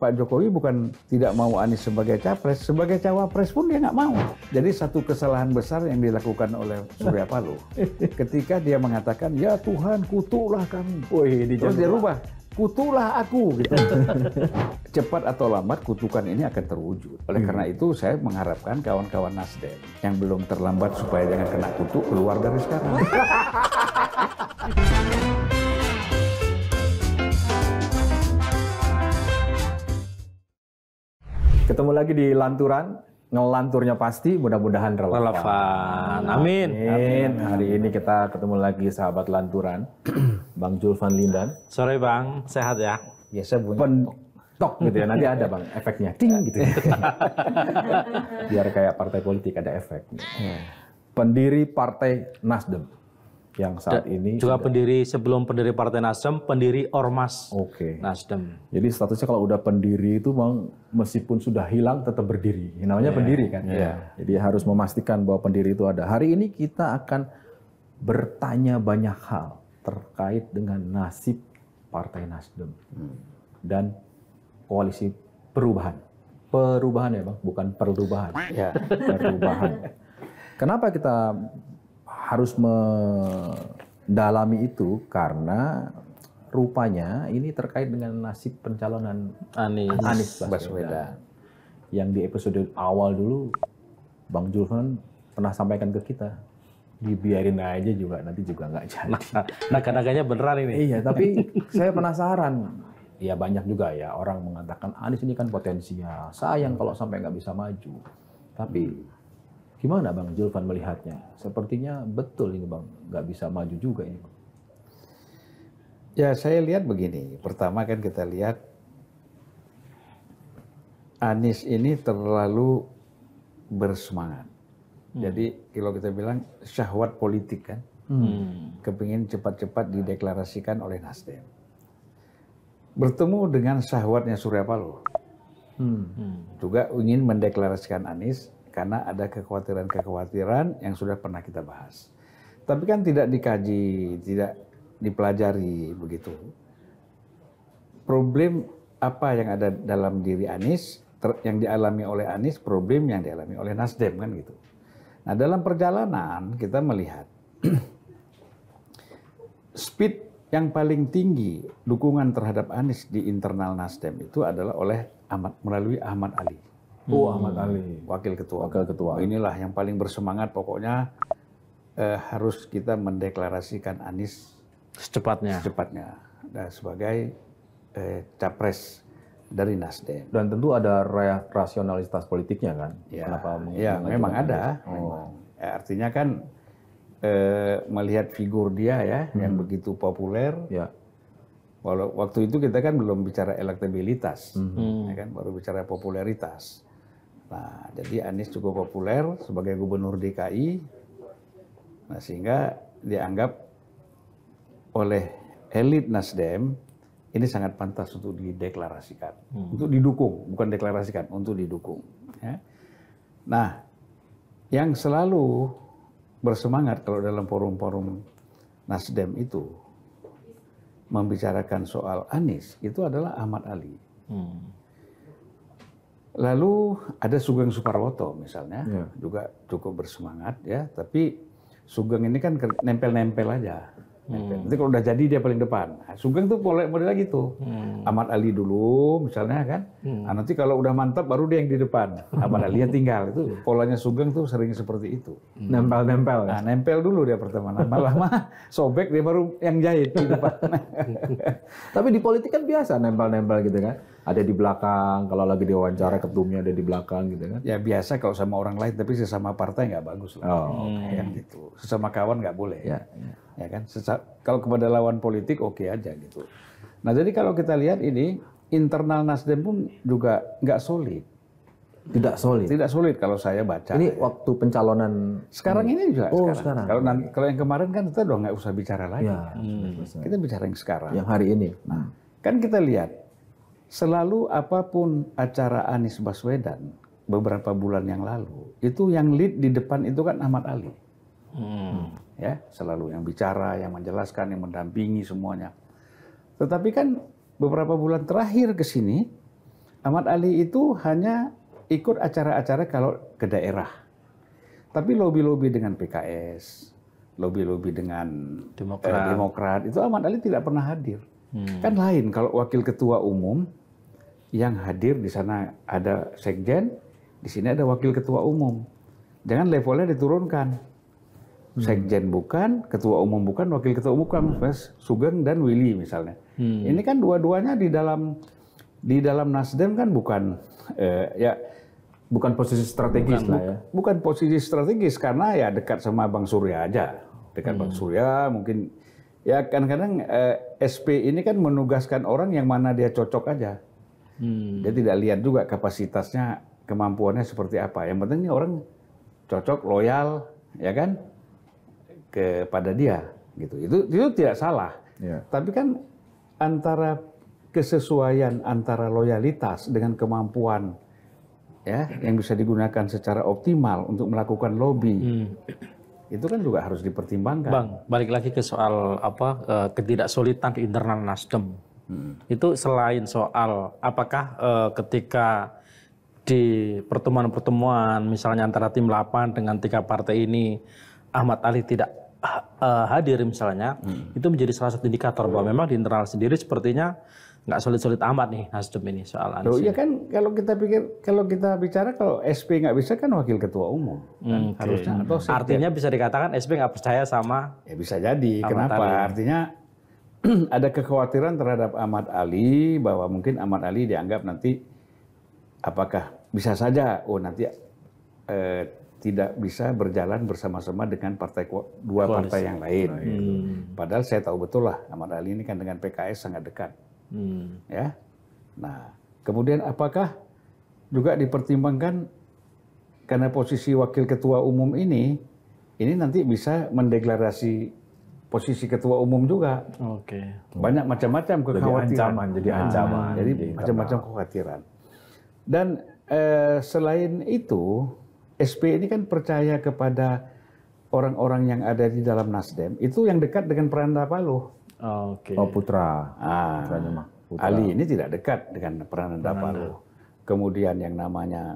Pak Jokowi bukan tidak mau Anies sebagai capres, sebagai cawapres pun dia nggak mau. Jadi satu kesalahan besar yang dilakukan oleh Surya Paloh ketika dia mengatakan, ya Tuhan kutuklah kami. Terus dia rubah, kutuklah aku. Gitu. Cepat atau lambat kutukan ini akan terwujud. Oleh karena itu saya mengharapkan kawan-kawan Nasdem yang belum terlambat supaya jangan kena kutuk keluar dari sekarang. Ketemu lagi di Lanturan, ngelanturnya pasti mudah-mudahan Relevan. Amin. Amin. Hari ini kita ketemu lagi sahabat Lanturan, Bang Julvan Lindan. Sore Bang, sehat ya? Biasa bunyi Pentok gitu ya, nanti ada Bang efeknya, ting gitu. Biar kayak partai politik ada efek. Pendiri Partai Nasdem yang saat ini juga pendiri sebelum pendiri Partai Nasdem, pendiri Ormas Nasdem. Jadi statusnya kalau udah pendiri itu Bang, meskipun sudah hilang tetap berdiri. Namanya pendiri kan. Jadi harus memastikan bahwa pendiri itu ada. Hari ini kita akan bertanya banyak hal terkait dengan nasib Partai Nasdem dan koalisi perubahan. Perubahan ya Bang, bukan perubahan. Perubahan. Kenapa kita harus mendalami itu? Karena rupanya ini terkait dengan nasib pencalonan Anies Baswedan. Yang di episode awal dulu Bang Julvan pernah sampaikan ke kita, dibiarin aja juga, nanti juga nggak jadi. Naga-naganya beneran ini. Iya, tapi saya penasaran. Ya banyak juga ya orang mengatakan Anies ini kan potensial, sayang kalau sampai nggak bisa maju. Tapi gimana Bang Julvan melihatnya? Sepertinya betul ini Bang, nggak bisa maju juga ini Bang. Ya saya lihat begini, pertama kan kita lihat Anies ini terlalu bersemangat. Jadi kalau kita bilang syahwat politik kan, kepingin cepat-cepat dideklarasikan oleh Nasdem. Bertemu dengan syahwatnya Surya Paloh, juga ingin mendeklarasikan Anies karena ada kekhawatiran-kekhawatiran yang sudah pernah kita bahas. Tapi kan tidak dikaji, tidak dipelajari begitu. Problem apa yang ada dalam diri Anies, yang dialami oleh Anies, problem yang dialami oleh Nasdem kan gitu. Nah dalam perjalanan kita melihat speed yang paling tinggi dukungan terhadap Anies di internal Nasdem itu adalah melalui Ahmad Ali. Ahmad Ali, wakil ketua. Inilah yang paling bersemangat, pokoknya harus kita mendeklarasikan Anies secepatnya sebagai capres dari Nasdem. Dan tentu ada rasionalitas politiknya kan? Ya, memang ada. Ya, artinya kan melihat figur dia ya yang begitu populer. Walau waktu itu kita kan belum bicara elektabilitas, ya kan, baru bicara popularitas. Nah, jadi Anies cukup populer sebagai gubernur DKI, nah, sehingga dianggap oleh elit Nasdem ini sangat pantas untuk dideklarasikan, untuk didukung, bukan deklarasikan, untuk didukung. Ya. Nah, yang selalu bersemangat kalau dalam forum-forum Nasdem itu membicarakan soal Anies itu adalah Ahmad Ali. Lalu ada Sugeng Suparwoto misalnya, juga cukup bersemangat ya, tapi Sugeng ini kan nempel-nempel aja. Nanti kalau udah jadi dia paling depan. Nah, Sugeng tuh modelnya gitu. Ahmad Ali dulu misalnya kan. Nah, nanti kalau udah mantap baru dia yang di depan. Ahmad Ali yang tinggal. Itu polanya Sugeng tuh sering seperti itu. Nempel-nempel. Nah, nempel dulu dia pertama. Lama-lama sobek dia baru yang jahit di depan. Tapi di politik kan biasa nempel-nempel gitu kan. Ada di belakang, kalau lagi diwawancara ketumnya ada di belakang gitu kan. Ya biasa kalau sama orang lain, tapi sesama partai nggak bagus lah. Kan gitu. Sesama kawan nggak boleh. Ya kan. Kalau kepada lawan politik oke aja gitu. Nah jadi kalau kita lihat ini internal Nasdem pun juga nggak solid. Tidak solid kalau saya baca. Ini waktu pencalonan sekarang ini juga. Sekarang. Kalau yang kemarin kan kita udah nggak usah bicara lagi. Kita bicara yang sekarang. Yang hari ini. Nah, kan kita lihat selalu apapun acara Anies Baswedan beberapa bulan yang lalu itu yang lead di depan itu kan Ahmad Ali. Ya, selalu yang bicara, yang menjelaskan, yang mendampingi semuanya. Tetapi kan beberapa bulan terakhir ke sini Ahmad Ali itu hanya ikut acara-acara kalau ke daerah. Tapi lobby-lobby dengan PKS, lobby-lobby dengan Demokrat, itu Ahmad Ali tidak pernah hadir. Kan lain kalau wakil ketua umum yang hadir di sana ada sekjen, di sini ada wakil ketua umum. Jangan levelnya diturunkan. Sekjen bukan, ketua umum bukan, wakil ketua umum bukan, Sugeng dan Willy misalnya. Ini kan dua-duanya di dalam Nasdem kan bukan bukan posisi strategis lah ya. Bukan posisi strategis karena ya dekat sama Bang Surya aja. Dekat Bang Surya mungkin ya kadang-kadang SP ini kan menugaskan orang yang mana dia cocok aja. Dia tidak lihat juga kapasitasnya, kemampuannya seperti apa. Yang penting ini orang cocok, loyal, ya kan, kepada dia gitu. Itu tidak salah. Ya. Tapi kan antara kesesuaian antara loyalitas dengan kemampuan ya yang bisa digunakan secara optimal untuk melakukan lobby itu kan juga harus dipertimbangkan. Bang, balik lagi ke soal ketidaksolidan di internal Nasdem. Itu selain soal apakah ketika di pertemuan-pertemuan misalnya antara tim 8 dengan 3 partai ini Ahmad Ali tidak hadir misalnya, itu menjadi salah satu indikator bahwa memang di internal sendiri sepertinya nggak solid-solid amat nih Nasdem ini soal Anies. Loh, iya kan kalau kita bicara kalau SP nggak bisa kan wakil ketua umum kan harusnya atau artinya bisa dikatakan SP nggak percaya sama ya bisa jadi. Kenapa? Ali. Artinya ada kekhawatiran terhadap Ahmad Ali bahwa mungkin Ahmad Ali dianggap nanti apakah bisa saja nanti tidak bisa berjalan bersama-sama dengan dua partai yang lain. Padahal saya tahu betul lah Ahmad Ali ini kan dengan PKS sangat dekat. Ya, nah kemudian apakah juga dipertimbangkan karena posisi wakil ketua umum ini nanti bisa mendeklarasi posisi ketua umum juga. Oke. Banyak macam-macam kekhawatiran. Jadi ancaman. Jadi macam-macam kekhawatiran. Dan selain itu, SP ini kan percaya kepada orang-orang yang ada di dalam Nasdem itu yang dekat dengan Prananda Paloh. Oke. Oh, Putra. Putra. Ali ini tidak dekat dengan Prananda Paloh. Kemudian yang namanya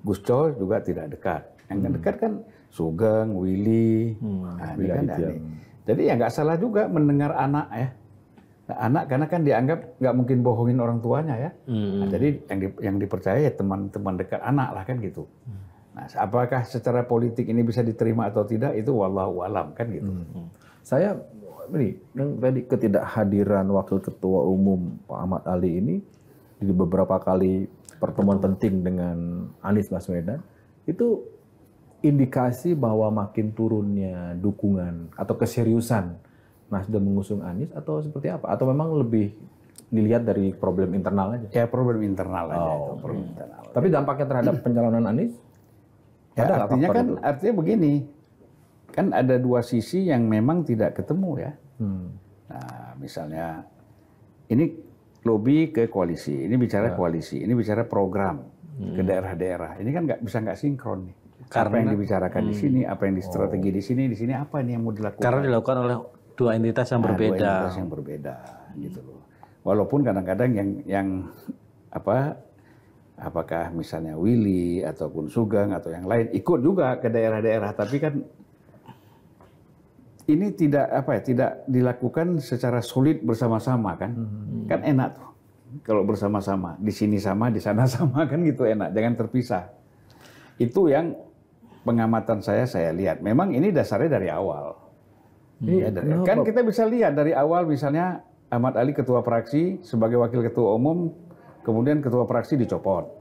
Gus Coy juga tidak dekat. Yang dekat kan Sugeng, Willy, ini kan jadi ya nggak salah juga mendengar anak ya. Anak karena kan dianggap nggak mungkin bohongin orang tuanya ya. Nah, jadi yang dipercaya ya teman-teman dekat anak lah kan gitu. Nah, apakah secara politik ini bisa diterima atau tidak itu wallahu alam kan gitu. Saya ini yang tadi ketidakhadiran wakil ketua umum Pak Ahmad Ali ini di beberapa kali pertemuan penting dengan Anies Baswedan itu indikasi bahwa makin turunnya dukungan atau keseriusan Nasdem mengusung Anies atau seperti apa? Atau memang lebih dilihat dari problem internal aja? Ya problem internal aja itu, problem internal. Tapi dampaknya terhadap pencalonan Anies? Ya, artinya begini, kan ada dua sisi yang memang tidak ketemu ya. Nah, misalnya ini lobby ke koalisi, ini bicara koalisi, ini bicara program ke daerah-daerah. Ini kan nggak sinkron nih. Apa yang dibicarakan di sini, apa yang strategi di sini apa ini yang mau dilakukan? Karena dilakukan oleh dua entitas yang berbeda. Dua entitas yang berbeda, gitu loh. Walaupun kadang-kadang yang apakah misalnya Willy ataupun Sugeng atau yang lain ikut juga ke daerah-daerah, tapi kan ini tidak dilakukan secara solid bersama-sama kan? Kan enak tuh kalau bersama-sama, di sini sama, di sana sama kan gitu enak, jangan terpisah. Itu yang pengamatan saya lihat. Memang ini dasarnya dari awal. Kan kita bisa lihat dari awal misalnya Ahmad Ali ketua fraksi sebagai wakil ketua umum, kemudian ketua fraksi dicopot.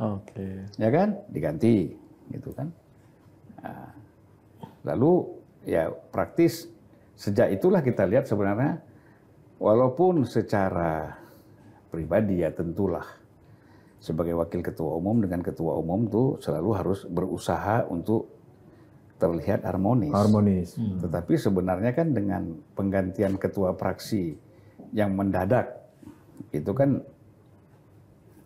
Oke. Ya kan? Diganti gitu kan. Nah, lalu ya praktis sejak itulah kita lihat sebenarnya walaupun secara pribadi ya tentulah sebagai wakil ketua umum dengan ketua umum tuh selalu harus berusaha untuk terlihat harmonis. Tetapi sebenarnya kan dengan penggantian ketua fraksi yang mendadak itu kan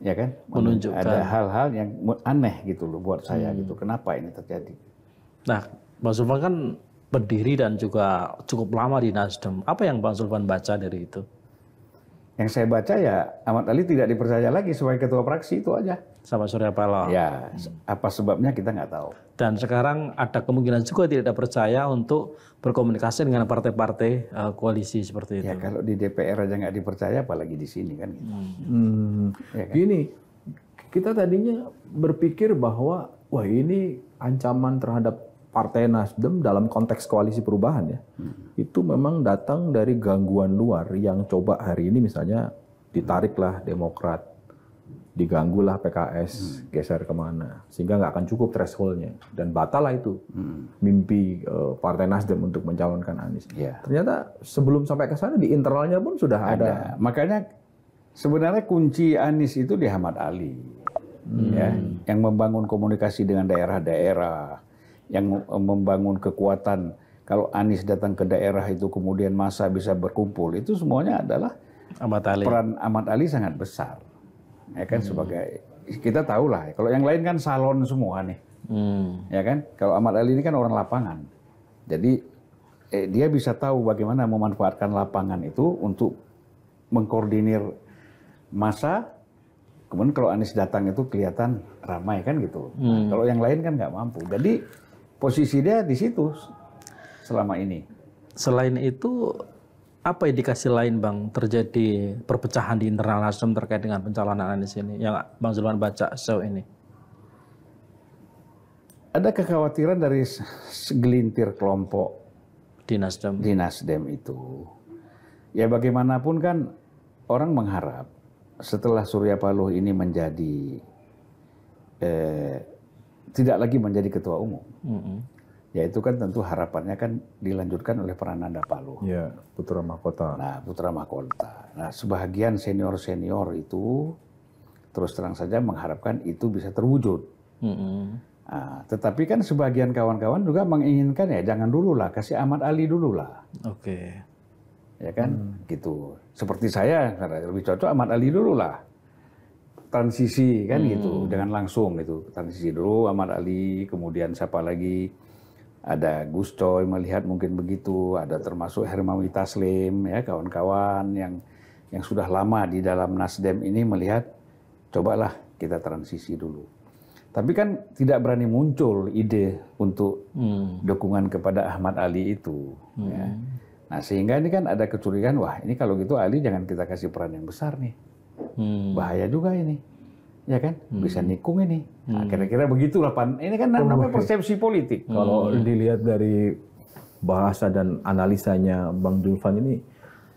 ya kan menunjukkan ada hal-hal yang aneh gitu loh buat saya gitu. Kenapa ini terjadi? Nah, Bang Zulfan kan berdiri dan juga cukup lama di Nasdem. Apa yang Bang Zulfan baca dari itu? Yang saya baca ya Ahmad Ali tidak dipercaya lagi sebagai ketua fraksi, itu aja. Sama Surya Paloh. Ya, apa sebabnya kita nggak tahu. Dan sekarang ada kemungkinan juga tidak percaya untuk berkomunikasi dengan partai-partai koalisi seperti itu. Ya kalau di DPR aja nggak dipercaya, apalagi di sini kan. Gitu. Ya kan? Gini, kita tadinya berpikir bahwa wah ini ancaman terhadap Partai Nasdem dalam konteks koalisi perubahan ya, itu memang datang dari gangguan luar yang coba hari ini misalnya ditariklah Demokrat, diganggulah PKS, geser kemana, sehingga nggak akan cukup thresholdnya dan batal lah itu mimpi Partai Nasdem untuk mencalonkan Anies. Ternyata sebelum sampai ke sana di internalnya pun sudah ada. Makanya sebenarnya kunci Anies itu di Ahmad Ali, ya, yang membangun komunikasi dengan daerah-daerah, yang membangun kekuatan. Kalau Anies datang ke daerah itu kemudian massa bisa berkumpul, itu semuanya adalah Ahmad Ali. Peran Ahmad Ali sangat besar, ya kan, sebagai kita tahu lah. Kalau yang lain kan salon semua nih, ya kan. Kalau Ahmad Ali ini kan orang lapangan, jadi dia bisa tahu bagaimana memanfaatkan lapangan itu untuk mengkoordinir massa. Kemudian kalau Anies datang itu kelihatan ramai kan gitu. Nah, kalau yang lain kan nggak mampu. Jadi posisi dia di situ selama ini. Selain itu, apa indikasi lain Bang terjadi perpecahan di internal Nasdem terkait dengan pencalonan Anies ini yang Bang Zulfan baca sejauh ini? Ada kekhawatiran dari segelintir kelompok di Nasdem itu. Ya bagaimanapun kan orang mengharap setelah Surya Paloh ini menjadi tidak lagi menjadi ketua umum, ya itu kan tentu harapannya kan dilanjutkan oleh Prananda Paloh. Ya, putra mahkota. Nah, putra mahkota. Nah, sebahagian senior itu terus terang saja mengharapkan itu bisa terwujud. Nah, tetapi kan sebagian kawan-kawan juga menginginkan ya jangan dulu lah, kasih Ahmad Ali dulu lah. Oke. Ya kan, gitu. Seperti saya, lebih cocok Ahmad Ali dulu lah. Transisi kan gitu, jangan langsung gitu. Transisi dulu Ahmad Ali, kemudian siapa lagi? Ada Gus Coy melihat mungkin begitu, ada termasuk Hermawi Taslim ya, kawan-kawan yang sudah lama di dalam Nasdem ini melihat cobalah kita transisi dulu. Tapi kan tidak berani muncul ide untuk dukungan kepada Ahmad Ali itu. Ya. Nah sehingga ini kan ada kecurigaan, wah ini kalau gitu Ali jangan kita kasih peran yang besar nih. Bahaya juga ini, ya kan? Bisa nikung ini. Nah, kira-kira begitulah Pan. Ini kan namanya persepsi politik. Kalau dilihat dari bahasa dan analisanya Bang Zulfan ini,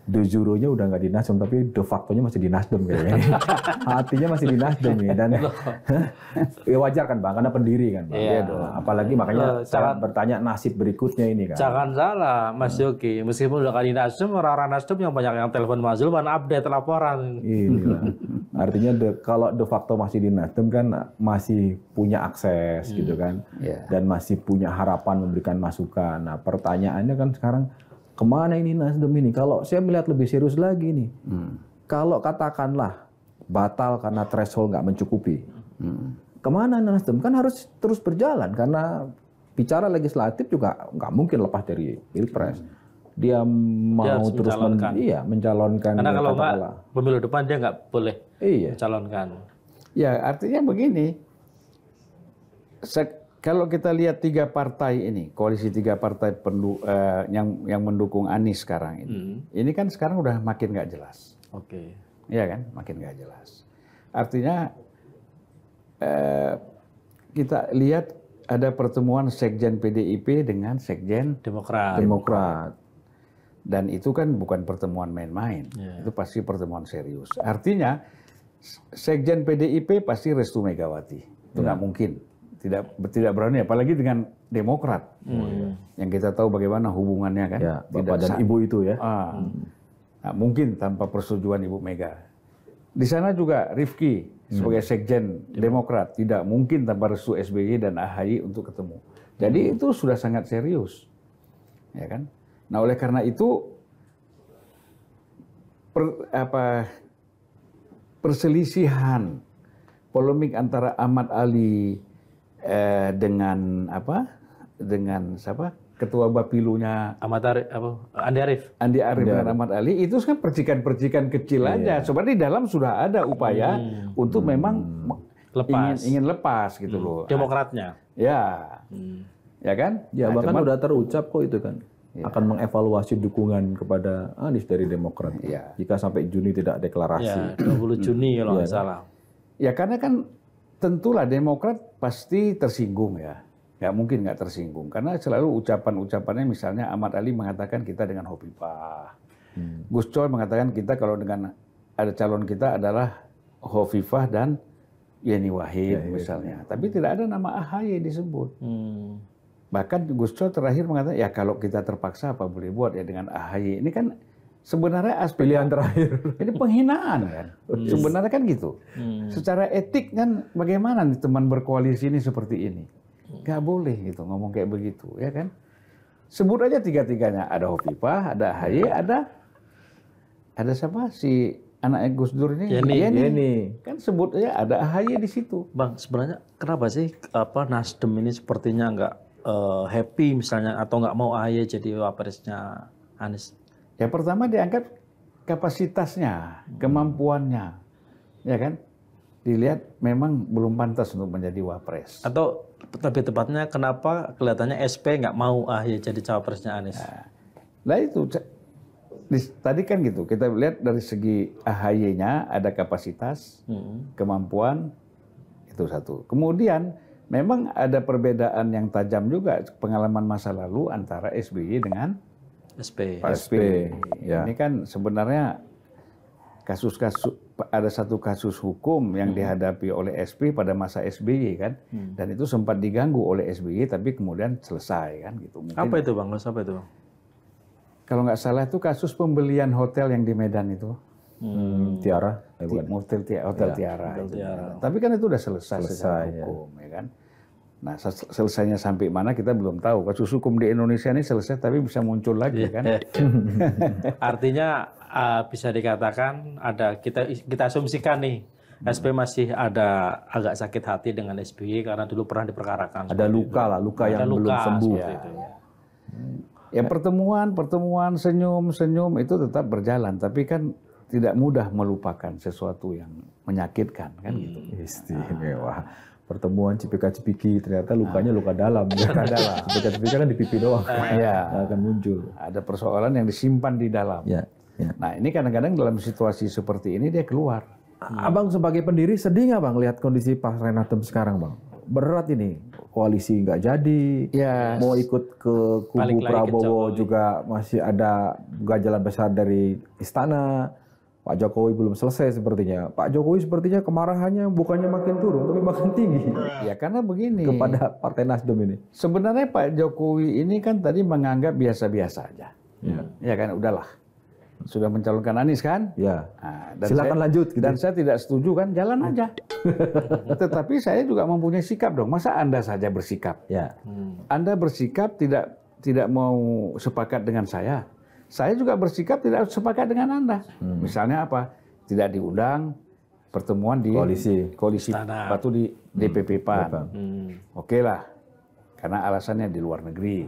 de jure-nya udah nggak di Nasdem, tapi de facto-nya masih di Nasdem kayaknya. Hatinya masih di Nasdem nih. Dan ya wajar kan Bang, karena pendiri kan Bang. Iya. Apalagi makanya saya bertanya nasib berikutnya ini kan. Jangan salah Mas Yogi, meskipun udah di Nasdem, orang-orang Nasdem yang banyak yang telepon Mas Zulfan update laporan. Inilah. Artinya kalau de facto masih di Nasdem kan masih punya akses gitu kan. Dan masih punya harapan memberikan masukan. Nah pertanyaannya kan sekarang, kemana ini Nasdem ini? Kalau saya melihat lebih serius lagi nih, kalau katakanlah batal karena threshold nggak mencukupi, kemana Nasdem? Kan harus terus berjalan karena bicara legislatif juga nggak mungkin lepas dari Pilpres. Dia mau terus mencalonkan. Karena kalau nggak pemilu depan dia nggak boleh mencalonkan. Ya artinya begini. Kalau kita lihat tiga partai ini, koalisi tiga partai yang mendukung Anies sekarang ini kan sekarang udah makin nggak jelas. Oke. Iya kan, makin nggak jelas. Artinya kita lihat ada pertemuan Sekjen PDIP dengan Sekjen Demokrat. Dan itu kan bukan pertemuan main-main, itu pasti pertemuan serius. Artinya Sekjen PDIP pasti restu Megawati, itu nggak mungkin. Tidak berani, apalagi dengan Demokrat, yang kita tahu bagaimana hubungannya kan. Ya, Bapak dan Ibu itu ya. Nah, mungkin tanpa persetujuan Ibu Mega. Di sana juga Rifki sebagai Sekjen Demokrat tidak mungkin tanpa restu SBY dan AHY untuk ketemu. Jadi itu sudah sangat serius, ya kan. Nah oleh karena itu perselisihan polemik antara Ahmad Ali dengan siapa ketua Bapilunya Andi Arief dengan Ahmad Ali, itu kan percikan-percikan kecil aja. Sebenarnya di dalam sudah ada upaya untuk memang ingin lepas gitu loh. Demokratnya. Ya. Ya kan? Ya, bahkan udah terucap kok itu kan. Akan mengevaluasi dukungan kepada Anies dari Demokrat. Ya. Jika sampai Juni tidak deklarasi. Ya, 20 Juni kalau nggak salah. Ya karena kan tentulah Demokrat pasti tersinggung ya. Nggak mungkin nggak tersinggung. Karena selalu ucapan-ucapannya misalnya Ahmad Ali mengatakan kita dengan Hovifah. Gus Coy mengatakan kita kalau dengan ada calon kita adalah Hovifah dan Yeni Wahid misalnya. Tapi tidak ada nama AHY disebut. Bahkan Gus Coy terakhir mengatakan ya kalau kita terpaksa apa boleh buat ya dengan AHY. Ini kan sebenarnya aspek pilihan terakhir. Ini penghinaan kan. Sebenarnya kan gitu. Secara etik kan bagaimana nih teman berkoalisi ini seperti ini. Nggak boleh gitu ngomong kayak begitu ya kan. Sebut aja tiga-tiganya. Ada Hovifah, ada AHY, ada siapa si anak Gus Dur ini? Yeni. Kan sebut aja ada AHY di situ. Bang, sebenarnya kenapa sih Nasdem ini sepertinya nggak happy misalnya atau nggak mau AHY jadi wapresnya Anies? Ya pertama diangkat kapasitasnya, kemampuannya, ya kan? Dilihat memang belum pantas untuk menjadi wapres. Atau lebih tepatnya kenapa kelihatannya SP nggak mau AHY jadi cawapresnya Anies? Nah itu tadi kan gitu, kita lihat dari segi AHY-nya ada kapasitas, kemampuan, itu satu. Kemudian memang ada perbedaan yang tajam juga pengalaman masa lalu antara SBY dengan SP. Ya. Ini kan sebenarnya ada satu kasus hukum yang dihadapi oleh SP pada masa SBY kan, dan itu sempat diganggu oleh SBY tapi kemudian selesai kan gitu. Mungkin, apa itu bang? Apa itu? Kalau nggak salah itu kasus pembelian hotel yang di Medan itu. Tiara, Hotel Tiara. Tapi kan itu udah selesai secara hukum ya kan. Nah selesainya sampai mana kita belum tahu. Kasus hukum di Indonesia ini selesai tapi bisa muncul lagi kan. Artinya bisa dikatakan ada kita asumsikan nih SP masih ada agak sakit hati dengan SBY karena dulu pernah diperkarakan. Ada luka yang belum sembuh. Ya pertemuan senyum itu tetap berjalan tapi kan tidak mudah melupakan sesuatu yang menyakitkan kan gitu. Istimewa. Pertemuan Cipika-Cipiki ternyata lukanya luka dalam. Cipika-Cipiki kan di pipi doang. Akan muncul. Ada persoalan yang disimpan di dalam. Nah ini kadang-kadang dalam situasi seperti ini dia keluar. Abang sebagai pendiri sedih nggak bang lihat kondisi Partai Nasdem sekarang bang? Berat ini, koalisi nggak jadi, mau ikut ke kubu Prabowo juga masih ada ganjalan besar dari istana. Pak Jokowi belum selesai sepertinya. Pak Jokowi sepertinya kemarahannya bukannya makin turun, tapi makin tinggi. Ya karena begini. Kepada Partai Nasdem ini. Sebenarnya Pak Jokowi ini kan tadi menganggap biasa-biasa aja. Ya kan, udahlah. Sudah mencalonkan Anies kan? Ya. Nah, silakan lanjut. Gitu. Dan saya tidak setuju kan, jalan aja. Tetapi saya juga mempunyai sikap dong. Masa Anda saja bersikap? Anda bersikap tidak mau sepakat dengan saya. Saya juga bersikap tidak sepakat dengan Anda. Misalnya apa? Tidak diundang pertemuan di koalisi Batu di DPP PAN. Oke lah, karena alasannya di luar negeri.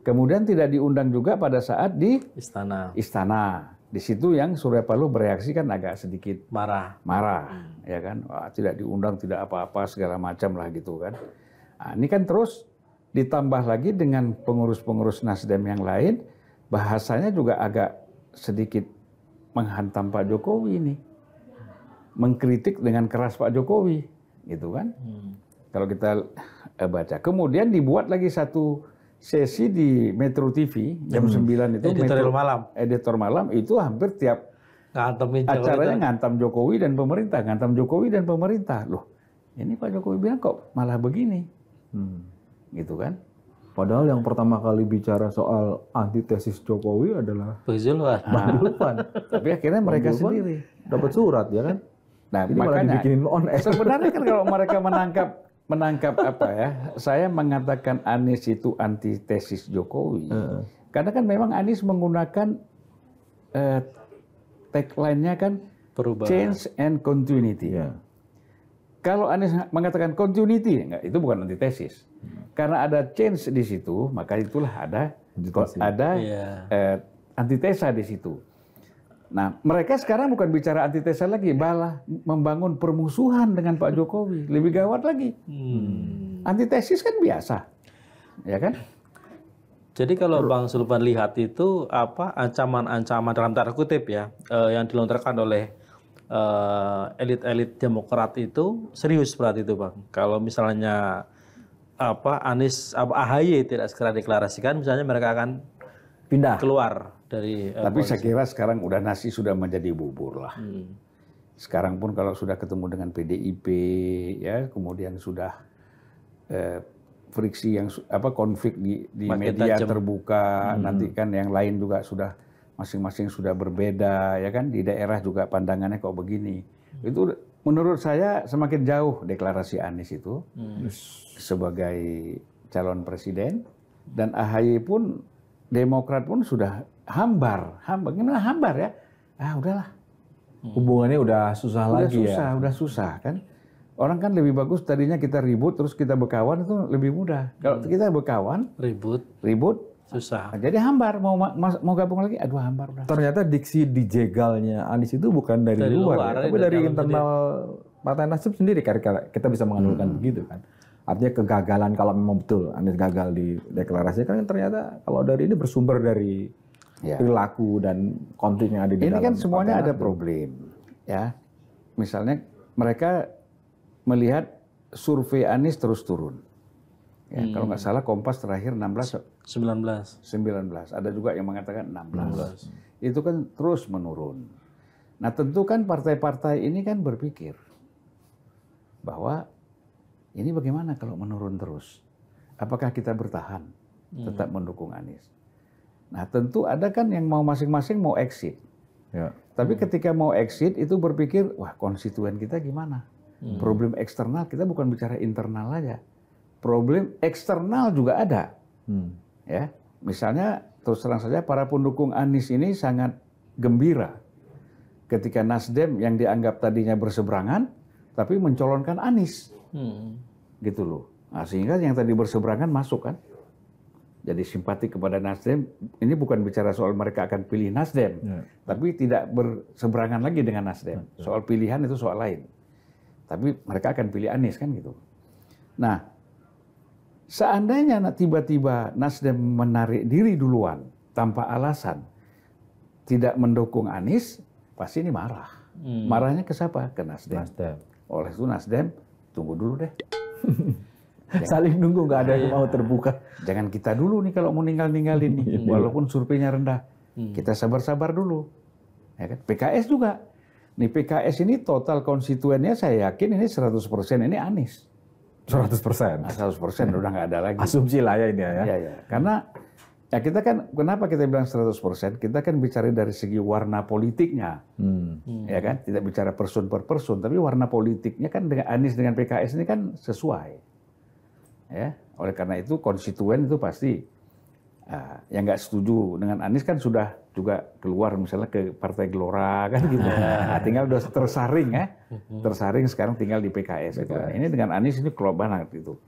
Kemudian tidak diundang juga pada saat di istana. Di situ yang Surya Paloh bereaksi kan agak sedikit marah, ya kan? Wah, tidak diundang, tidak apa-apa segala macam lah gitu kan. Nah, ini kan terus ditambah lagi dengan pengurus-pengurus Nasdem yang lain. Bahasanya juga agak sedikit menghantam Pak Jokowi ini. Mengkritik dengan keras Pak Jokowi, gitu kan. Kalau kita baca. Kemudian dibuat lagi satu sesi di Metro TV, jam 9 itu. Editor malam, itu hampir tiap acaranya ngantam Jokowi dan pemerintah. Loh, ini Pak Jokowi bilang kok malah begini. Gitu kan. Padahal yang pertama kali bicara soal antitesis Jokowi adalah Bang Zulfan. Tapi akhirnya mereka sendiri dapat surat ya kan. Nah, makanya dibikinin sebenarnya kan kalau mereka menangkap apa ya? Saya mengatakan Anies itu antitesis Jokowi. Karena kan memang Anies menggunakan tagline-nya kan perubahan, change and continuity. Kalau Anies mengatakan continuity, enggak, itu bukan antitesis. karena ada change di situ, maka itulah ada antitesa di situ. Nah, mereka sekarang bukan bicara antitesa lagi, malah membangun permusuhan dengan Pak Jokowi. Lebih gawat lagi. Antitesis kan biasa, ya kan? Jadi kalau Bang Sulpan lihat itu apa ancaman-ancaman dalam tanda kutip ya yang dilontarkan oleh elit-elit Demokrat itu serius berarti itu, Bang. Kalau misalnya AHY tidak segera deklarasikan, misalnya mereka akan pindah keluar dari tapi saya kira sekarang udah nasi sudah menjadi bubur lah. Sekarang pun kalau sudah ketemu dengan PDIP ya, kemudian sudah friksi yang konflik di media terbuka, nanti kan yang lain juga sudah masing-masing sudah berbeda ya kan, di daerah juga pandangannya kok begini. Itu menurut saya semakin jauh deklarasi Anies itu sebagai calon presiden, dan AHY pun Demokrat pun sudah hambar. Gimana hambar ya? Udahlah. Hubungannya udah susah lagi ya. Udah susah kan. Orang kan lebih bagus tadinya kita ribut terus kita berkawan, itu lebih mudah. Kalau kita berkawan, ribut susah. Jadi hambar, mau gabung lagi, aduh hambar udah. Ternyata diksi dijegalnya Anies itu bukan dari luar ya, tapi dari internal Partai Nasdem sendiri. Kita bisa menganalogkan begitu kan. Artinya kegagalan, kalau memang betul Anies gagal di deklarasi, kan ternyata kalau dari ini bersumber dari perilaku dan konflik yang ada di dalam. Ini kan semuanya ada problem, ya. Misalnya mereka melihat survei Anies terus turun. Ya, kalau nggak salah Kompas terakhir 19. Ada juga yang mengatakan 16. Itu kan terus menurun. Nah tentu kan partai-partai ini kan berpikir bahwa ini bagaimana kalau menurun terus? Apakah kita bertahan tetap mendukung Anies? Nah tentu ada kan yang mau masing-masing mau exit. Ya. Tapi ketika mau exit itu berpikir, wah konstituen kita gimana? Problem eksternal, kita bukan bicara internal aja. Problem eksternal juga ada. Ya, misalnya terus terang saja para pendukung Anies ini sangat gembira ketika Nasdem yang dianggap tadinya berseberangan, tapi mencolonkan Anies. Gitu loh. Nah, sehingga yang tadi berseberangan masuk kan. Jadi simpati kepada Nasdem, ini bukan bicara soal mereka akan pilih Nasdem, tapi tidak berseberangan lagi dengan Nasdem. Soal pilihan itu soal lain. Tapi mereka akan pilih Anies kan gitu. Nah, seandainya tiba-tiba Nasdem menarik diri duluan tanpa alasan, tidak mendukung Anies, pasti ini marah. Marahnya ke siapa? Ke Nasdem. Oleh itu Nasdem, tunggu dulu deh. Saling nunggu, nggak ada yang mau terbuka. Jangan kita dulu nih kalau mau ninggalin nih, walaupun surveinya rendah. Kita sabar-sabar dulu. Ya kan? PKS juga. Nih PKS ini total konstituennya saya yakin ini 100% ini Anies. 100%? 100% udah nggak ada lagi. Asumsi lah ya ini ya. Ya. Karena ya kita kan, kenapa kita bilang 100%? Kita kan bicara dari segi warna politiknya. Ya kan? Tidak bicara person per person, tapi warna politiknya kan dengan Anies dengan PKS ini kan sesuai. Ya, oleh karena itu konstituen itu pasti yang nggak setuju dengan Anies kan sudah juga keluar misalnya ke Partai Gelora kan gitu. Nah, tinggal udah tersaring tersaring sekarang tinggal di PKS. Gitu. Ini dengan Anies ini klop banget gitu.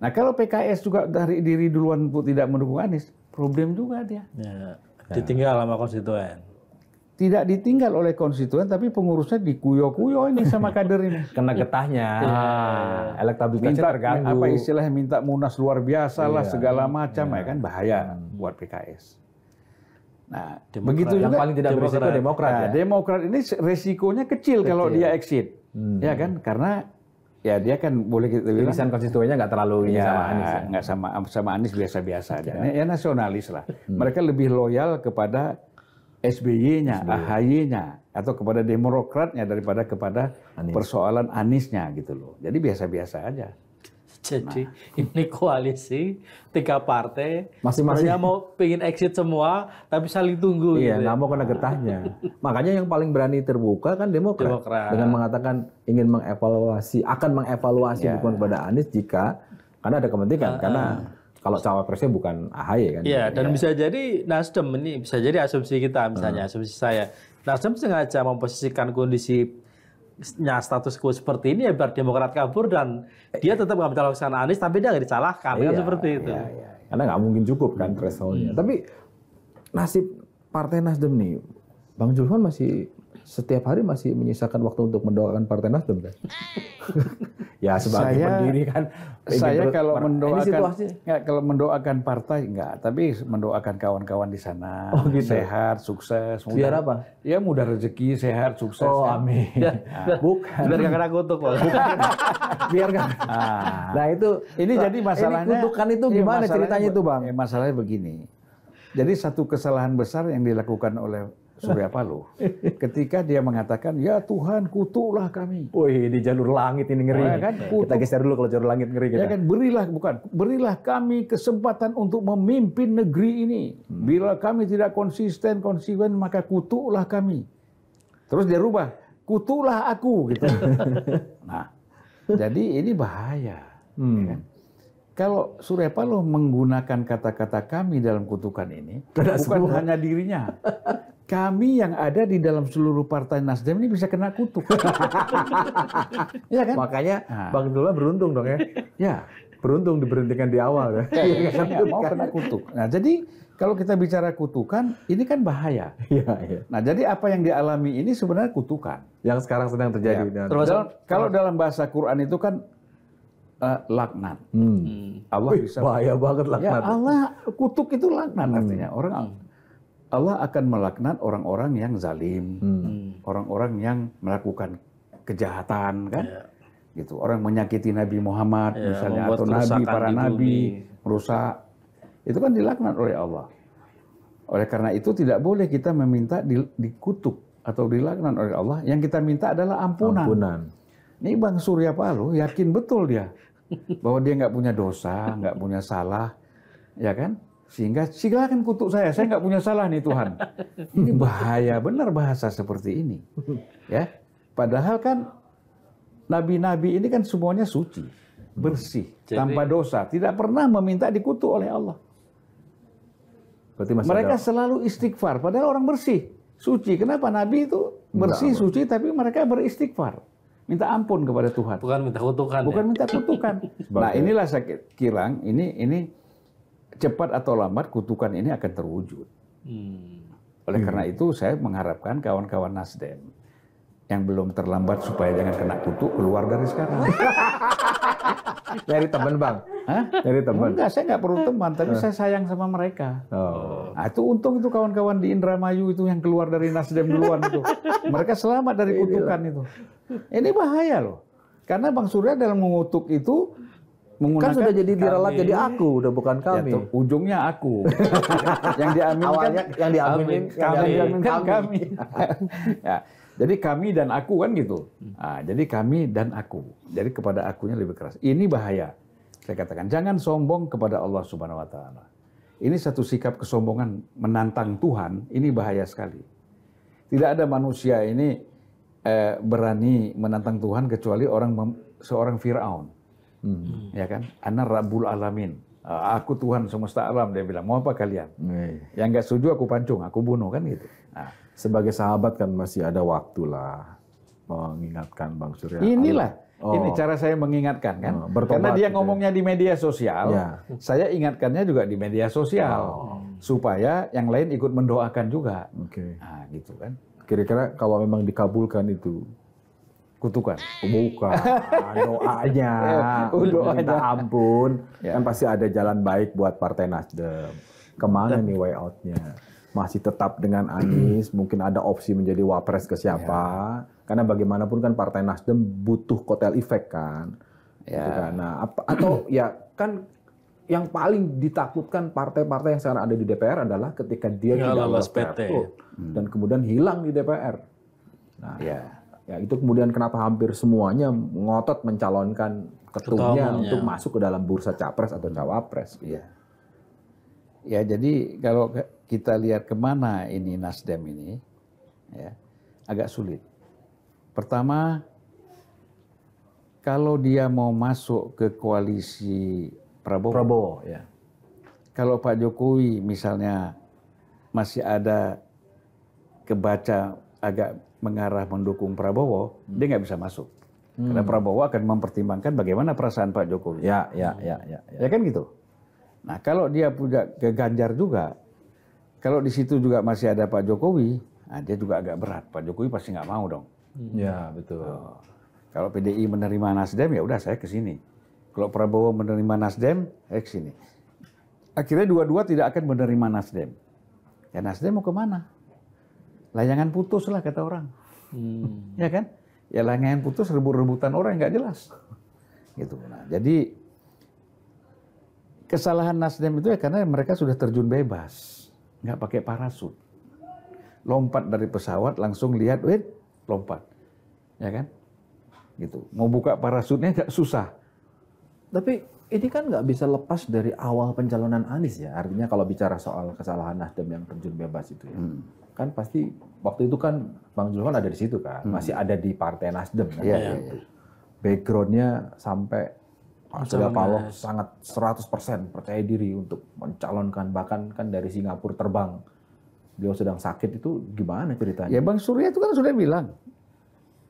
Nah kalau PKS juga dari diri duluan tidak mendukung Anies, problem juga dia. Ditinggal sama konstituen. Tidak ditinggal oleh konstituen, tapi pengurusnya dikuyo-kuyo ini sama kader ini. Kena getahnya, elektabilitasnya terganggu. Apa istilahnya, minta munas luar biasa lah, segala macam, ya kan bahaya buat PKS. Nah, begitu juga yang paling tidak berisiko Demokrat. Nah, Demokrat ini resikonya kecil kalau dia exit, ya kan? Karena ya dia kan boleh kita bilang irisan konstituennya nggak terlalu ini sama Anies. Nggak sama Anies biasa-biasa aja. Ya nasionalis lah. Mereka lebih loyal kepada SBY-nya, AHY-nya, atau kepada Demokratnya daripada kepada persoalan Aniesnya gitu loh. Jadi biasa-biasa aja. Jadi ini koalisi 3 partai, masing-masing mau pengen exit semua, tapi saling tunggu. Iya, nggak mau kena getahnya. Makanya yang paling berani terbuka kan Demokrat. Dengan mengatakan ingin akan mengevaluasi dukungan kepada Anies jika karena ada kepentingan, karena kalau cawapresnya bukan AHY kan. Iya, dan bisa jadi Nasdem ini bisa jadi asumsi kita misalnya, asumsi saya. Nasdem sengaja memposisikan kondisi status quo seperti ini ya biar Demokrat kabur dan dia tetap nggak mencalonkan Anies tapi dia nggak disalahkan kan seperti itu. Karena nggak mungkin cukup kan thresholdnya. Tapi nasib Partai Nasdem nih, Bang Julfan masih setiap hari masih menyisakan waktu untuk mendoakan Partai Nasdem kan? Ya sebagai pendiri kan. Saya kalau mendoakan partai enggak, tapi mendoakan kawan-kawan di sana sehat, sukses. Biar apa? Ya mudah rezeki, sehat, sukses. Oh amin. Bukan. Biar nggak kena kutuk Pak. Biar kan. Nah itu. Ini jadi masalahnya. Ini kutukan itu gimana ceritanya itu Bang? Masalahnya begini. Jadi satu kesalahan besar yang dilakukan oleh Surya Paloh ketika dia mengatakan ya Tuhan kutuklah kami. Wih di jalur langit ini ngeri. Kan, kita geser dulu kalau jalur langit ngeri kita. Ya kan berilah kami kesempatan untuk memimpin negeri ini. Bila kami tidak konsekuen maka kutuklah kami. Terus dia rubah kutuklah aku gitu. Nah jadi ini bahaya. Ya kan? Kalau Surya Paloh menggunakan kata-kata kami dalam kutukan ini bukan hanya dirinya. Kami yang ada di dalam seluruh partai Nasdem ini bisa kena kutuk. Ya kan? Makanya Bang Julfan beruntung dong ya. Ya, beruntung diberhentikan di awal ya. Saya nggak mau kena kutuk. Nah, jadi kalau kita bicara kutukan, ini kan bahaya. Iya. Nah, jadi apa yang dialami ini sebenarnya kutukan. Yang sekarang sedang terjadi. Ya. Kalau dalam bahasa Quran itu kan laknat. Allah bisa bahaya banget laknat. Ya, Allah kutuk itu laknat artinya Allah akan melaknat orang-orang yang zalim, orang-orang yang melakukan kejahatan, kan? Gitu. Orang menyakiti Nabi Muhammad, misalnya, atau Nabi, para Nabi, merusak. Itu kan dilaknat oleh Allah. Oleh karena itu tidak boleh kita meminta dikutuk atau dilaknat oleh Allah. Yang kita minta adalah ampunan. Ini Bang Surya Paloh yakin betul dia bahwa dia nggak punya dosa, nggak punya salah, ya kan? Sehingga silakan kutuk saya nggak punya salah nih Tuhan. Ini bahaya benar bahasa seperti ini. Ya, padahal kan nabi-nabi ini kan semuanya suci, bersih, tanpa dosa, tidak pernah meminta dikutuk oleh Allah. Mereka selalu istighfar, padahal orang bersih, suci. Kenapa nabi itu bersih, suci, tapi mereka beristighfar, minta ampun kepada Tuhan. Bukan minta kutukan. Bukan minta kutukan. Nah inilah saya kira ini cepat atau lambat kutukan ini akan terwujud. Oleh karena itu saya mengharapkan kawan-kawan Nasdem yang belum terlambat supaya jangan kena kutuk keluar dari sekarang. Dari teman Bang? Hah? Dari teman? Enggak, saya nggak perlu teman, tapi saya sayang sama mereka. Nah, itu untung itu kawan-kawan di Indramayu itu yang keluar dari Nasdem duluan itu. Mereka selamat dari kutukan itu. Ini bahaya loh. Karena Bang Surya dalam mengutuk itu kan sudah jadi diralat jadi aku, udah bukan kami. Ya, ujungnya aku. Yang diaminkan awalnya yang diaminkan kami. Ya, jadi kami dan aku kan gitu. Nah, jadi kami dan aku. Jadi kepada akunya lebih keras. Ini bahaya. Saya katakan jangan sombong kepada Allah Subhanahu wa taala. Ini satu sikap kesombongan menantang Tuhan, ini bahaya sekali. Tidak ada manusia ini berani menantang Tuhan kecuali seorang Firaun. Ya kan? Ana Rabbul Alamin. Aku Tuhan semesta alam, dia bilang. Mau apa kalian? Yang nggak setuju aku pancung, aku bunuh, kan gitu. Nah, sebagai sahabat kan masih ada waktu lah mengingatkan Bang Surya. Inilah, ini cara saya mengingatkan kan. Karena dia ngomongnya di media sosial, saya ingatkannya juga di media sosial. Supaya yang lain ikut mendoakan juga. Nah, gitu kan. Kira-kira kalau memang dikabulkan itu, kutukan. Bukan, doanya, minta ampun, kan pasti ada jalan baik buat Partai Nasdem. Kemana nih way out-nya? Masih tetap dengan Anies, mungkin ada opsi menjadi wapres ke siapa? Karena bagaimanapun kan Partai Nasdem butuh kotel efek kan. Nah, atau ya kan yang paling ditakutkan partai-partai yang sekarang ada di DPR adalah ketika dia tidak lolos PT dan kemudian hilang di DPR. Nah, ya itu kemudian kenapa hampir semuanya ngotot mencalonkan ketumnya untuk masuk ke dalam bursa capres atau cawapres. Ya jadi kalau kita lihat kemana ini Nasdem ini, ya agak sulit. Pertama, kalau dia mau masuk ke koalisi Prabowo, ya. Kalau Pak Jokowi misalnya masih ada kebaca agak mengarah mendukung Prabowo, dia nggak bisa masuk. Karena Prabowo akan mempertimbangkan bagaimana perasaan Pak Jokowi. Ya kan gitu. Nah kalau dia punya ke Ganjar juga, kalau di situ juga masih ada Pak Jokowi, nah dia juga agak berat. Pak Jokowi pasti nggak mau dong. Ya betul. Kalau PDI menerima Nasdem ya udah saya ke sini. Kalau Prabowo menerima Nasdem, saya ke sini. Akhirnya dua-dua tidak akan menerima Nasdem. Ya Nasdem mau kemana? Layangan putus lah kata orang. Ya kan? Ya layangan putus rebut-rebutan orang nggak jelas. Gitu. Nah, jadi kesalahan Nasdem itu ya karena mereka sudah terjun bebas, nggak pakai parasut, lompat dari pesawat langsung lihat, lompat, ya kan? Gitu. Mau buka parasutnya nggak susah. Tapi ini kan nggak bisa lepas dari awal pencalonan Anies ya. Artinya kalau bicara soal kesalahan Nasdem yang terjun bebas itu ya, kan pasti waktu itu kan Bang Zulfan ada di situ kan, masih ada di Partai Nasdem kan. Backgroundnya sampai Pak Surya Paloh sangat 100% percaya diri untuk mencalonkan, bahkan kan dari Singapura terbang. Beliau sedang sakit, itu gimana ceritanya? Ya Bang Surya itu kan sudah bilang,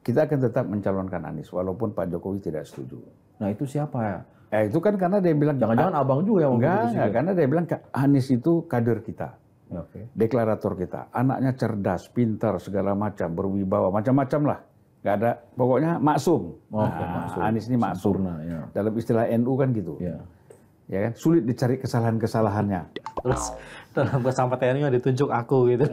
kita akan tetap mencalonkan Anies walaupun Pak Jokowi tidak setuju. Nah itu siapa ya? Itu kan karena dia bilang, jangan-jangan abang juga yang enggak, karena dia bilang Anies itu kader kita. Deklarator kita, anaknya cerdas, pintar, segala macam, berwibawa, macam-macam lah. Nggak ada, pokoknya maksum. Maksum. Anies ini maksum. Ya. Dalam istilah NU kan gitu. Ya kan, sulit dicari kesalahan-kesalahannya. Terus dalam bersama TNI ditunjuk aku gitu.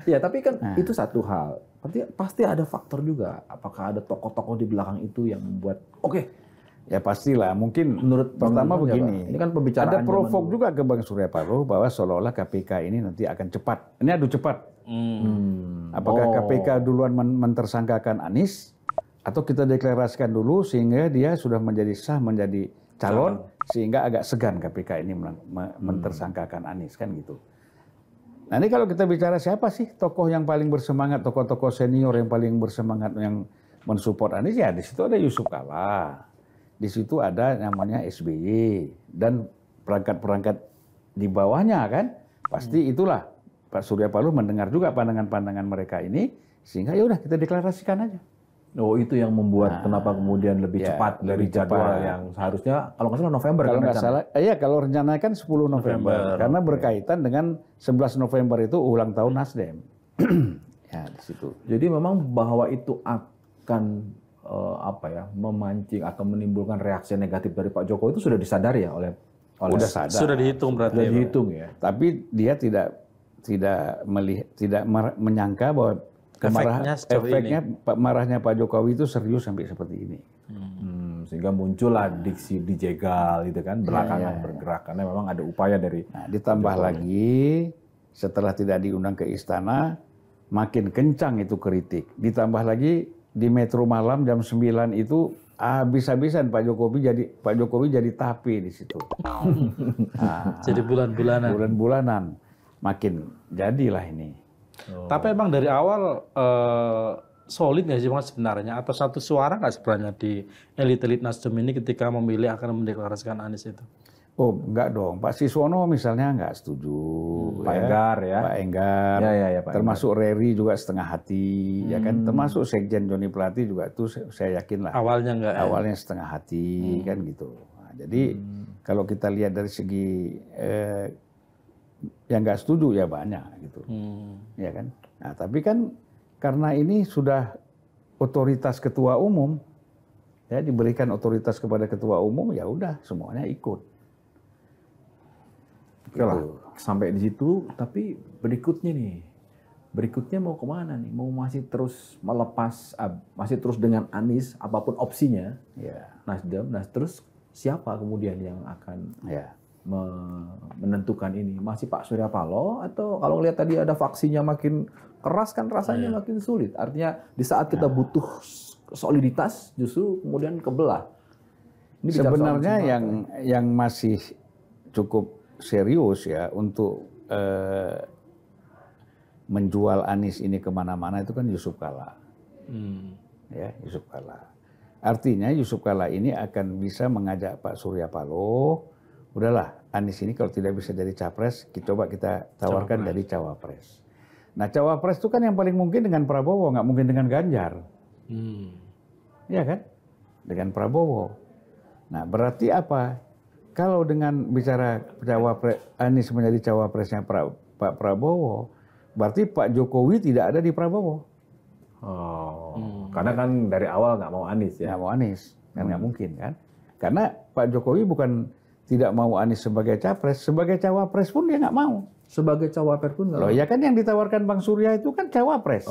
Ya tapi kan itu satu hal. Pasti ada faktor juga. Apakah ada tokoh-tokoh di belakang itu yang membuat Ya pastilah, mungkin menurut pertama Bang begini, ini kan pembicaraan ada provok juga ke Bang Surya Paloh bahwa seolah-olah KPK ini nanti akan cepat. Ini adu cepat. Apakah KPK duluan mentersangkakan Anies atau kita deklarasikan dulu sehingga dia sudah menjadi sah menjadi calon sehingga agak segan KPK ini mentersangkakan Anies kan gitu. Nah ini kalau kita bicara siapa sih tokoh yang paling bersemangat, tokoh-tokoh senior yang paling bersemangat yang mensupport Anies, ya di situ ada Yusuf Kalla. Di situ ada namanya SBY dan perangkat-perangkat di bawahnya kan. Pasti itulah Pak Surya Paloh mendengar juga pandangan-pandangan mereka ini sehingga ya udah kita deklarasikan aja. Oh itu yang membuat kenapa kemudian lebih cepat dari jadwal yang seharusnya kalau nggak salah November. Kalau nggak salah, kalau rencana kan 10 November. Karena berkaitan dengan 11 November itu ulang tahun Nasdem. Ya di situ. Jadi memang bahwa itu akan memancing atau menimbulkan reaksi negatif dari Pak Jokowi itu sudah disadari ya oleh sudah sadar. Sudah dihitung berarti. Sudah dihitung ya. Tapi dia tidak menyangka bahwa marahnya Pak Jokowi itu serius sampai seperti ini. Sehingga muncullah diksi dijegal gitu kan, belakangan bergerak karena memang ada upaya dari. Nah, ditambah lagi setelah tidak diundang ke istana makin kencang itu kritik. Ditambah lagi di Metro Malam jam 9 itu habis-habisan Pak Jokowi jadi tapi di situ. Jadi bulan-bulanan. Bulan-bulanan makin jadilah ini. Tapi emang dari awal solid nggak sih Bang sebenarnya atau satu suara nggak sebenarnya di elit-elit Nasdem ini ketika memilih akan mendeklarasikan Anies itu? Oh enggak dong, Pak Siswono misalnya enggak setuju. Pak Enggar ya. Pak Enggar, Pak termasuk Enggar. Reri juga setengah hati, ya kan. Termasuk Sekjen Joni Plate juga itu saya yakin lah. Awalnya enggak. Awalnya setengah hati kan gitu. Nah, jadi kalau kita lihat dari segi yang enggak setuju ya banyak gitu, ya kan. Nah tapi kan karena ini sudah otoritas ketua umum, ya diberikan otoritas kepada ketua umum ya udah semuanya ikut. Oke lah, sampai di situ, tapi berikutnya mau kemana nih? Mau masih terus melepas, masih terus dengan Anies, apapun opsinya, Nasdem. Nah terus siapa kemudian yang akan menentukan ini? Masih Pak Surya Paloh atau kalau lihat tadi ada faksinya makin keras kan rasanya makin sulit. Artinya di saat kita butuh soliditas justru kemudian kebelah. Ini sebenarnya yang masih cukup serius ya untuk menjual Anies ini kemana-mana itu kan Yusuf Kalla. Ya, Yusuf Kalla. Artinya Yusuf Kalla ini akan bisa mengajak Pak Surya Paloh, udahlah Anies ini kalau tidak bisa jadi capres, coba kita tawarkan dari cawapres. Nah, cawapres itu kan yang paling mungkin dengan Prabowo, nggak mungkin dengan Ganjar. Iya kan? Dengan Prabowo. Nah, berarti apa? Kalau dengan bicara cawapres, Anies menjadi cawapresnya Pak Prabowo, berarti Pak Jokowi tidak ada di Prabowo. Karena kan dari awal nggak mau Anies ya. Nggak mau Anies, kan nggak mungkin kan? Karena Pak Jokowi bukan tidak mau Anies sebagai capres, sebagai cawapres pun dia nggak mau. Sebagai cawapres pun nggak mau. Loh ya kan yang ditawarkan Bang Surya itu kan cawapres.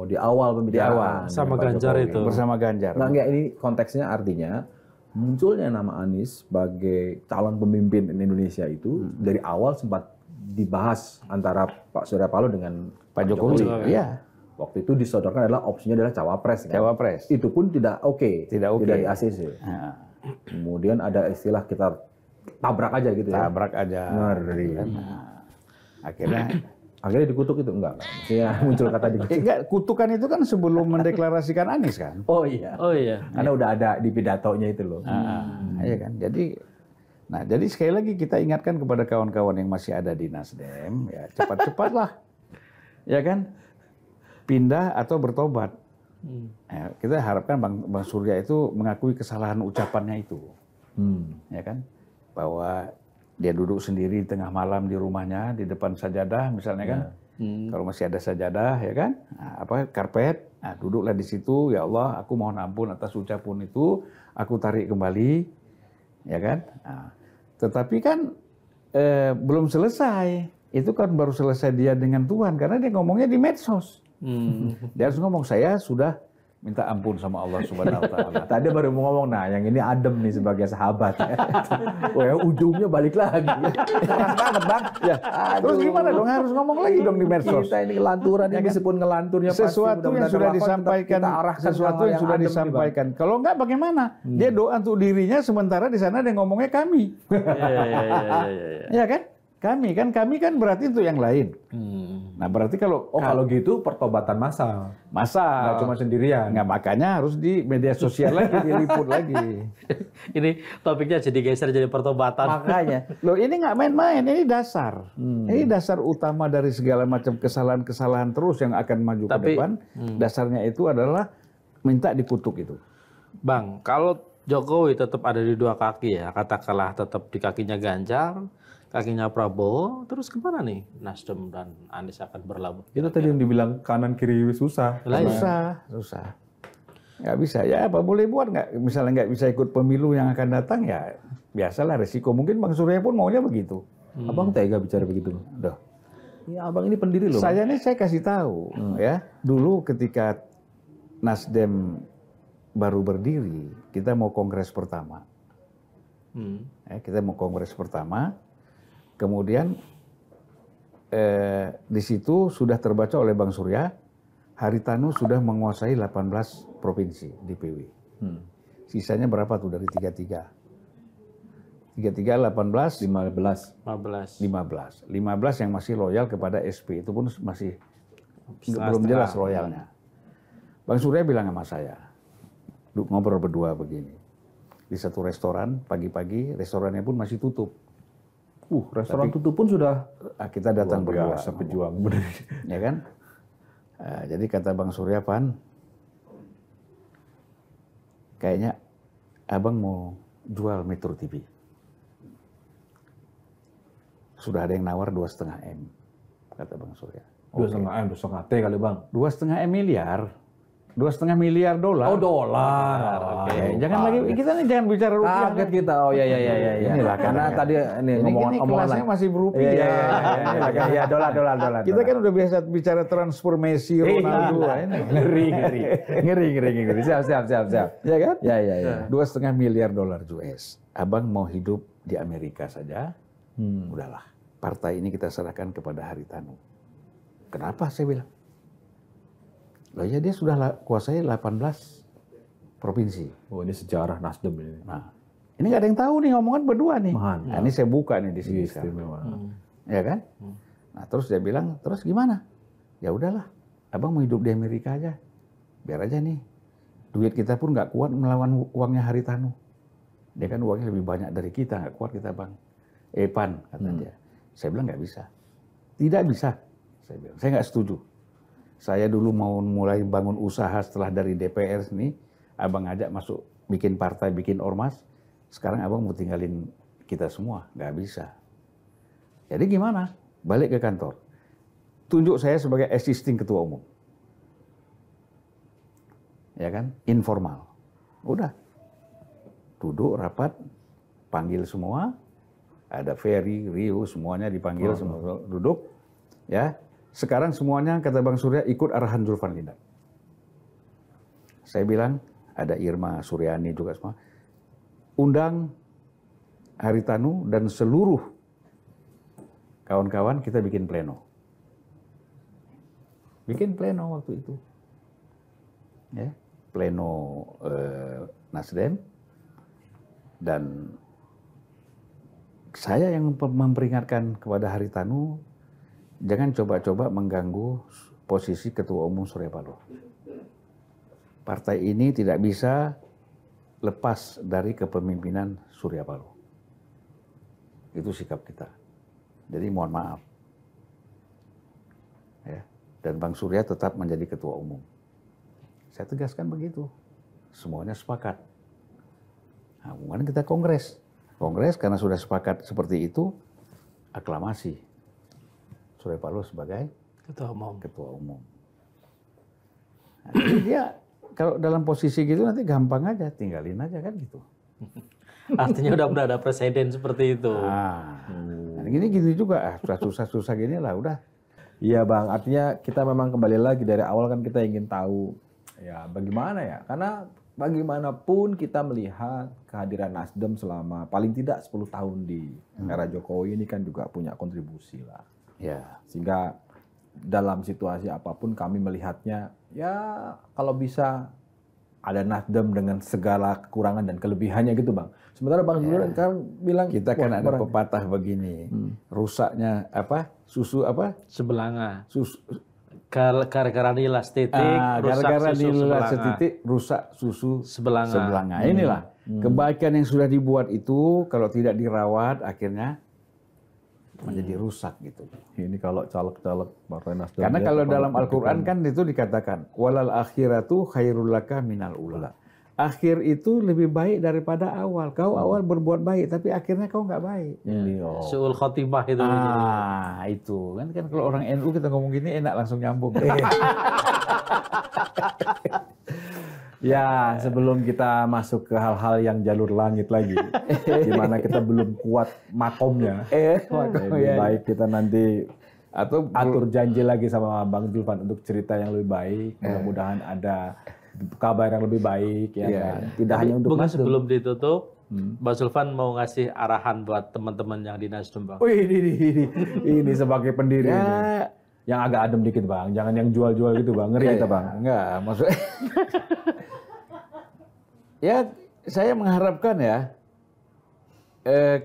Di awal pembicaraan. Sama Ganjar itu. Bersama Ganjar. Nah, enggak, ini konteksnya artinya munculnya nama Anies sebagai calon pemimpin Indonesia itu dari awal sempat dibahas antara Pak Surya Paloh dengan Pak Jokowi. Iya. Waktu itu disodorkan adalah opsinya adalah cawapres. Kan? Cawapres. Itu pun tidak oke. Tidak di ACC. Nah. Kemudian ada istilah kita tabrak aja gitu ya. Tabrak aja. Ngeri. Nah, akhirnya dikutuk itu enggak. Maksudnya muncul kata dikutuk. Enggak, kutukan itu kan sebelum mendeklarasikan Anies kan. Oh iya. Karena udah ada di pidatonya itu loh. Iya kan. Jadi sekali lagi kita ingatkan kepada kawan-kawan yang masih ada di Nasdem, ya cepat-cepatlah, ya kan, pindah atau bertobat. Ya, kita harapkan Bang Surya itu mengakui kesalahan ucapannya itu, ya kan, bahwa dia duduk sendiri di tengah malam di rumahnya di depan sajadah misalnya kan, kalau masih ada sajadah ya kan, karpet, duduklah di situ, ya Allah, aku mohon ampun atas ucapan itu, aku tarik kembali, ya kan. Tetapi kan belum selesai, itu kan baru selesai dia dengan Tuhan karena dia ngomongnya di medsos. Dia harus ngomong, saya sudah minta ampun sama Allah Subhanahu Wa Taala. Tadi baru mau ngomong, nah yang ini adem nih sebagai sahabat. Wah, ujungnya balik lagi. Keras banget Bang. Ya. Terus gimana dong? Harus ngomong lagi dong di medsos. Kita ini kelanturan, ya, meskipun ngelanturnya sesuatu yang sudah disampaikan, sesuatu yang sudah disampaikan. Kalau enggak bagaimana? Dia doa untuk dirinya sementara di sana dia ngomongnya kami. Ya kan? Kami kan berarti untuk yang lain. Nah berarti kalau gitu pertobatan massal. Nggak cuma sendirian. Nggak, makanya harus di media sosial lagi, diliput lagi. Ini topiknya jadi geser jadi pertobatan. Makanya, loh ini nggak main-main, ini dasar. Ini dasar utama dari segala macam kesalahan-kesalahan terus yang akan maju ke depan. Dasarnya itu adalah minta dikutuk itu. Bang, kalau Jokowi tetap ada di dua kaki ya, katakanlah tetap di kakinya Ganjar, kakinya Prabowo, terus kemana nih Nasdem dan Anies akan berlabuh? Itu tadi yang dibilang kanan kiri susah. Susah. Nggak bisa. Ya apa boleh buat nggak? Misalnya nggak bisa ikut pemilu yang akan datang ya biasalah resiko. Mungkin Bang Surya pun maunya begitu. Abang tega bicara begitu? Udah. Ya abang ini pendiri loh. Saya kasih tahu ya. Dulu ketika Nasdem baru berdiri, kita mau kongres pertama. Kita mau kongres pertama. Kemudian di situ sudah terbaca oleh Bang Surya, Haritanu sudah menguasai 18 provinsi di PW. Sisanya berapa tuh dari 33? 18, 15 yang masih loyal kepada SP, itu pun masih belum jelas loyalnya. Bang Surya bilang sama saya, ngobrol berdua begini, di satu restoran pagi-pagi, restorannya pun masih tutup. Restoran tutup pun sudah kita datang berdua. Pejuang benar. Ya kan? Jadi kata Bang Surya, Pan, kayaknya abang mau jual Metro TV. Sudah ada yang nawar 2,5 M, kata Bang Surya. 2,5 M, 2,5 T kali Bang. 2,5 miliar. $2,5 miliar. Oh, dolar. Oke. Jangan lagi, kita nih jangan bicara rupiah. Kaget kita. Oh ya. Inilah karena tadi ini omongan masih berupiah. Iya, dolar. Kita kan udah biasa bicara transfer Messi, Ronaldo. Ngeri. Siap. Ya kan? Ya. $2,5 miliar US. Abang mau hidup di Amerika saja. Udahlah. Partai ini kita serahkan kepada Haritanu. Kenapa saya bilang? Loh ya dia sudah kuasai 18 provinsi. Oh ini sejarah Nasdem ini. Nah, ini nggak ada yang tahu nih, ngomongan berdua nih. Nah, ini saya buka nih di sini sekarang. Ya kan? Nah terus dia bilang, terus gimana? Ya udahlah, abang mau hidup di Amerika aja. Biar aja nih, duit kita pun nggak kuat melawan uangnya Haritanu. Dia kan uangnya lebih banyak dari kita, nggak kuat kita bang. Pan, kata dia. Saya bilang nggak bisa. Tidak bisa. Saya bilang, saya nggak setuju. Saya dulu mau mulai bangun usaha setelah dari DPR sini, abang ajak masuk bikin partai, bikin ormas. Sekarang abang mau tinggalin kita semua, nggak bisa. Jadi gimana? Balik ke kantor. Tunjuk saya sebagai existing ketua umum. Ya kan? Informal. Udah. Duduk, rapat, panggil semua. Ada Ferry, Rio, semuanya dipanggil, semua duduk. Ya. Sekarang semuanya, kata Bang Surya, ikut arahan Zulfan Lindat. Saya bilang, ada Irma, Suryani juga semua. Undang Haritanu dan seluruh kawan-kawan, kita bikin pleno. Bikin pleno waktu itu. Ya, pleno Nasdem. Dan saya yang memperingatkan kepada Haritanu, jangan coba-coba mengganggu posisi Ketua Umum Surya Paloh. Partai ini tidak bisa lepas dari kepemimpinan Surya Paloh. Itu sikap kita. Jadi mohon maaf. Ya. Dan Bang Surya tetap menjadi Ketua Umum. Saya tegaskan begitu. Semuanya sepakat. Nah, kemudian kita kongres. Kongres karena sudah sepakat seperti itu, aklamasi. Surya Paloh sebagai Ketua Umum. Nah, jadi dia kalau dalam posisi gitu nanti gampang aja, tinggalin aja kan gitu. Artinya udah ada presiden seperti itu. Nah, gini gitu juga, susah-susah gini lah udah. Iya Bang, artinya kita memang kembali lagi dari awal kan kita ingin tahu ya bagaimana ya, karena bagaimanapun kita melihat kehadiran Nasdem selama paling tidak 10 tahun di era Jokowi ini kan juga punya kontribusi lah. Ya. Sehingga dalam situasi apapun kami melihatnya ya kalau bisa ada Nasdem dengan segala kekurangan dan kelebihannya gitu Bang. Sementara Bang Zulfan kan bilang kita kan ada pepatah begini, rusaknya apa? Susu apa? Sebelanga. Susu Gara-gara nilas titik, gara-gara nilas titik, rusak susu sebelanga. Inilah kebaikan yang sudah dibuat itu kalau tidak dirawat akhirnya menjadi rusak gitu. Ini kalau caleg-caleg Partai Nasdem. Karena kalau dalam Al-Quran kan itu dikatakan walal akhiratu khairul laka minal ula. Akhir itu lebih baik daripada awal. Kau awal berbuat baik tapi akhirnya kau nggak baik. Su'ul khotimah itu. Itu kan kalau orang NU kita ngomong gini enak langsung nyambung. Ya, sebelum kita masuk ke hal-hal yang jalur langit lagi, di mana kita belum kuat makomnya, lebih baik kita nanti atau atur janji lagi sama Bang Zulfan untuk cerita yang lebih baik. Mudah-mudahan ada kabar yang lebih baik, ya kan? Tidak hanya untuk Nasdem. Sebelum ditutup, Bang Zulfan mau ngasih arahan buat teman-teman yang di Nasdem, Bang. Ini sebagai pendiri. Ya. Yang agak adem dikit Bang, jangan yang jual-jual gitu Bang, ngeri kita Bang. Enggak, maksudnya. Ya, saya mengharapkan ya,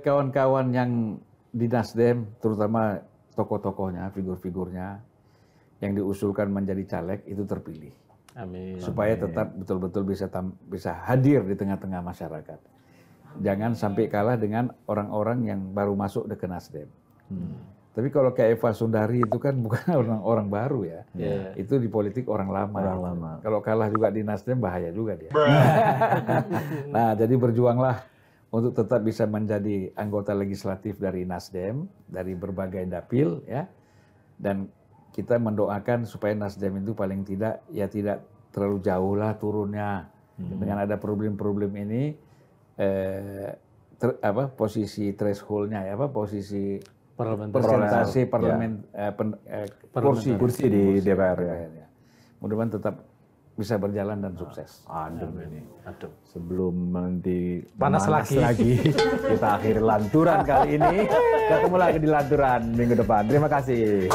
kawan-kawan yang di Nasdem, terutama tokoh-tokohnya, figur-figurnya, yang diusulkan menjadi caleg itu terpilih. Amin. Supaya tetap betul-betul bisa hadir di tengah-tengah masyarakat. Jangan sampai kalah dengan orang-orang yang baru masuk ke Nasdem. Tapi kalau kayak Eva Sundari itu kan bukan orang-orang baru ya. Itu di politik orang lama. Kalau kalah juga di Nasdem bahaya juga dia. Nah, jadi berjuanglah untuk tetap bisa menjadi anggota legislatif dari Nasdem, dari berbagai dapil ya. Dan kita mendoakan supaya Nasdem itu paling tidak terlalu jauh lah turunnya. Dengan ada problem-problem ini posisi threshold-nya posisi persentase kursi di DPR ya. Mudah-mudahan tetap bisa berjalan dan sukses. Adem ini. Sebelum nanti panas lagi. Kita akhiri lanturan kali ini. Ketemu lagi di lanturan minggu depan. Terima kasih.